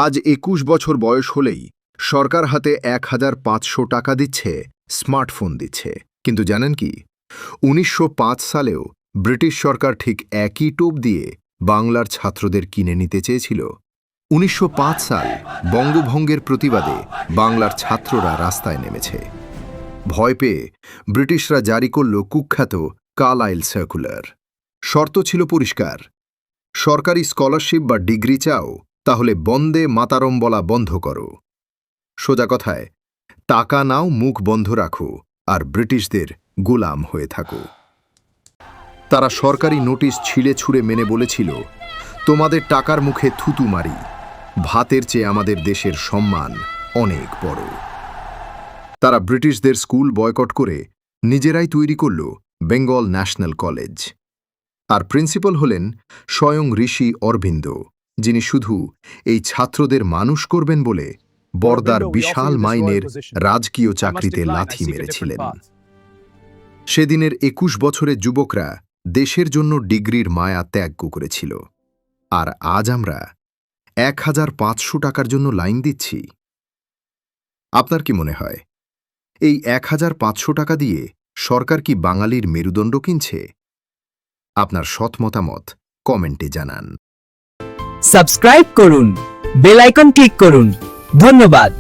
আজ ২১ বছর বয়স হলেই সরকার হাতে ১,৫০০ টাকা দিচ্ছে, স্মার্টফোন দিচ্ছে। কিন্তু জানেন কি, ১৯০৫ সালেও ব্রিটিশ সরকার ঠিক একই টোপ দিয়ে বাংলার ছাত্রদের কিনে নিতে চেয়েছিল। ১৯০৫ সাল বঙ্গভঙ্গের প্রতিবাদে বাংলার ছাত্ররা রাস্তায় নেমেছে। ভয় পেয়ে ব্রিটিশরা জারি করল কুখ্যাত কার্লাইল সার্কুলার। শর্ত ছিল পরিষ্কার, সরকারি স্কলারশিপ বা ডিগ্রি চাও, তাহলে বন্দে মাতারম বলা বন্ধ করো। সোজা কথায়, টাকা নাও, মুখ বন্ধ রাখো, আর ব্রিটিশদের গোলাম হয়ে থাকো। তারা সরকারি নোটিশ ছিঁড়ে ছুঁড়ে মেনে বলেছিল, তোমাদের টাকার মুখে থুতু মারি, ভাতের চেয়ে আমাদের দেশের সম্মান অনেক বড়। তারা ব্রিটিশদের স্কুল বয়কট করে নিজেরাই তৈরি করল বেঙ্গল ন্যাশনাল কলেজ। আর প্রিন্সিপাল হলেন স্বয়ং ঋষি অরবিন্দ, যিনি শুধু এই ছাত্রদের মানুষ করবেন বলে বর্দার বিশাল মাইনের রাজকীয় চাকরিতে লাথি মেরেছিলেন। সেদিনের ২১ বছরের যুবকরা দেশের জন্য ডিগ্রির মায়া ত্যাগ করেছিল। আর আজ আমরা ১,৫০০ টাকার জন্য লাইন দিচ্ছি। আপনার কি মনে হয়, এই ১,৫০০ টাকা দিয়ে সরকার কি বাঙালির মেরুদণ্ড কিনছে? আপনার সৎ মতামত কমেন্টে জানান। সাবস্ক্রাইব করুন, বেল আইকন ক্লিক করুন। ধন্যবাদ।